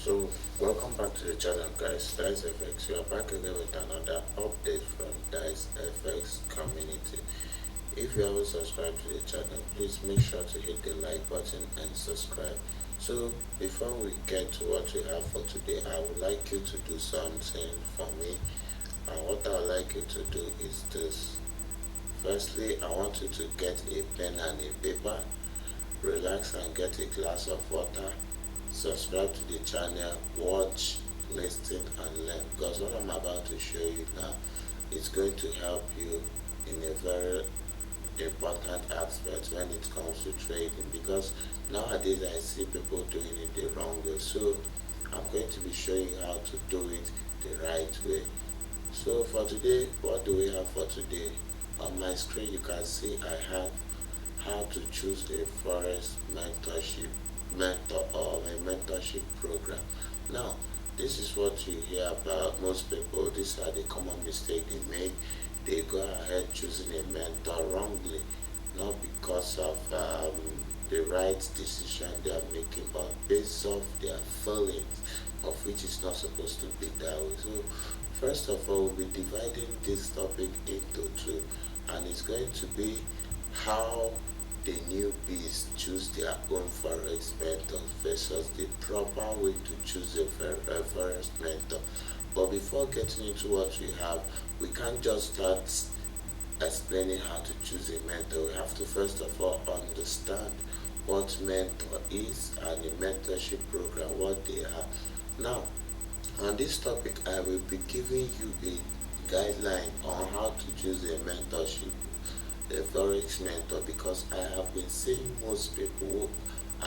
So welcome back to the channel, guys. Dice FX. We are back again with another update from Dice FX community. If you haven't subscribed to the channel, please make sure to hit the like button and subscribe. So before we get to what we have for today, I would like you to do something for me. And what I would like you to do is this. Firstly, I want you to get a pen and a paper, relax and get a glass of water, subscribe to the channel, watch, listen and learn, because what I'm about to show you now is going to help you in a very important aspect when it comes to trading, because nowadays I see people doing it the wrong way. So I'm going to be showing you how to do it the right way. So for today, what do we have for today? On my screen you can see I have how to choose a forex mentor or a mentorship program. Now, this is what you hear about most people. These are the common mistake they make. They go ahead choosing a mentor wrongly, not because of the right decision they are making, but based off their feelings, of which is not supposed to be that way. So first of all, we'll be dividing this topic into two, and it's going to be how the newbies choose their own forex mentor versus the proper way to choose a forex mentor. But before getting into what we have, we can't just start explaining how to choose a mentor. We have to first of all understand what mentor is and the mentorship program, what they are. Now, on this topic, I will be giving you a guideline on how to choose a mentorship, a forex mentor, because I have been seeing most people who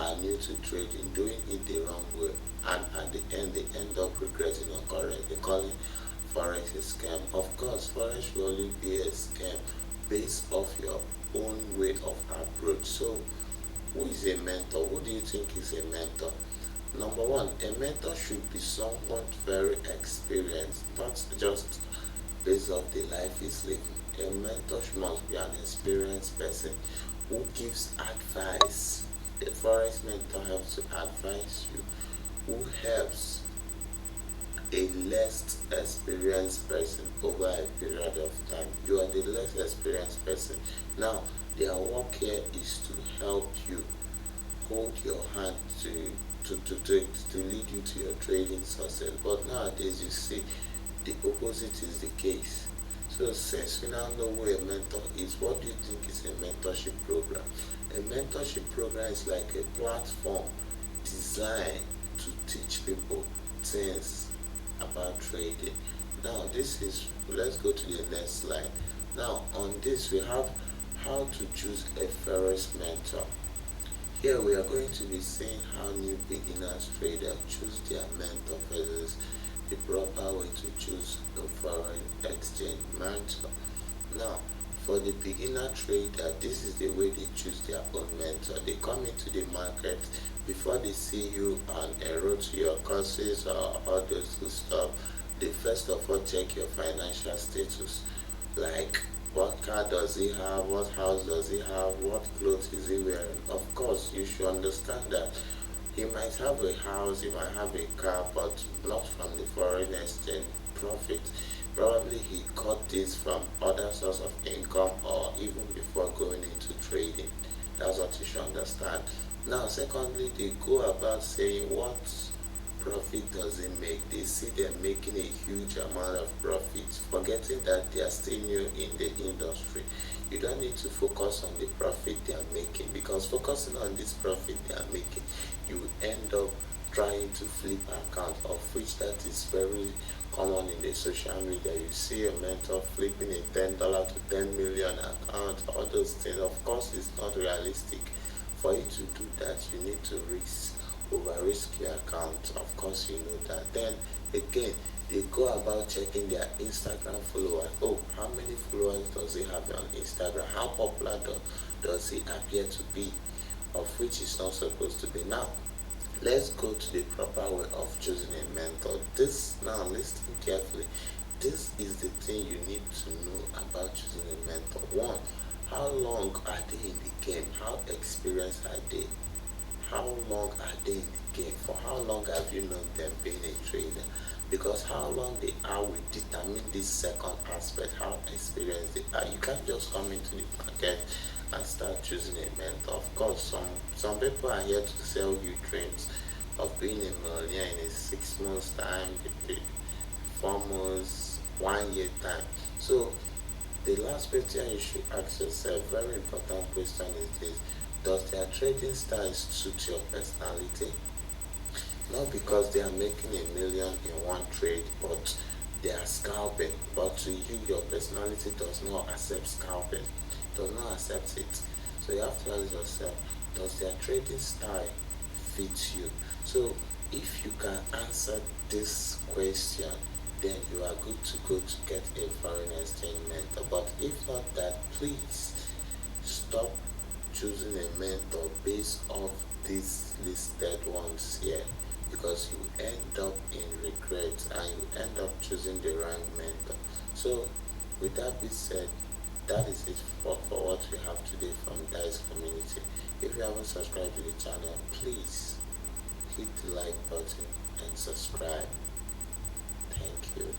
are new to trading doing it the wrong way, and at the end they end up regretting or correctly calling forex a scam. Of course, forex will only be a scam based off your own way of approach. So who is a mentor? Who do you think is a mentor? Number one, a mentor should be someone very experienced, not just based off the life he's living. A mentor must be an experienced person who gives advice. A forex mentor helps to advise you, who helps a less experienced person over a period of time. You are the less experienced person. Now, their work here is to help you, hold your hand to lead you to your trading success. But nowadays you see the opposite is the case. So since we now know what a mentor is, what do you think is a mentorship program? A mentorship program is like a platform designed to teach people things about trading. Now let's go to the next slide. Now on this we have how to choose a forex mentor. Here we are going to be seeing how new beginners traders choose their mentor versus the proper way to choose a foreign exchange mentor. Now, for the beginner trader, this is the way they choose their own mentor. They come into the market before they see you and enroll to your courses or all those good stuff. They first of all check your financial status, like what car does he have, what house does he have, what clothes is he wearing. Of course, you should understand that he might have a house, he might have a car, but not from the foreign exchange profit. Probably he got this from other source of income or even before going into trading. That's what you should understand. Now, secondly, they go about saying what profit does it make. They see them making a huge amount of profit, forgetting that they are still new in the industry. You don't need to focus on the profit they are making, because focusing on this profit they are making, you will end up trying to flip account, of which that is very common in the social media. You see a mentor flipping a $10 to 10 million account, all those things. Of course, it's not realistic. For you to do that, you need to over risk your account. Of course, you know that. Then again, they go about checking their Instagram followers. Oh, how many followers does he have on Instagram? How popular does he appear to be? Of which is not supposed to be. Now, let's go to the proper way of choosing a mentor. This, now listen carefully. This is the thing you need to know about choosing a mentor. One, how long are they in the game? How experienced are they? how long are they in the game? For how long have you known them being a trainer? Because how long they are will determine this second aspect, how experienced they are. You can't just come into the market and start choosing a mentor. Of course, some people are here to sell you dreams of being a millionaire in a 6 months time, 4 months, 1 year time. So the last question you should ask yourself, very important question, is this: does their trading style suit your personality? Not because they are making a million in one trade, but they are scalping. But to you, your personality does not accept scalping, does not accept it. So you have to ask yourself, does their trading style fit you? So if you can answer this question, then you are good to go to get a foreign exchange mentor. But if not that, please stop choosing a mentor based off these listed ones here, because you end up in regret and you end up choosing the wrong mentor. So with that being said, that is it for what we have today from Dice Community. If you haven't subscribed to the channel, please hit the like button and subscribe. Thank you.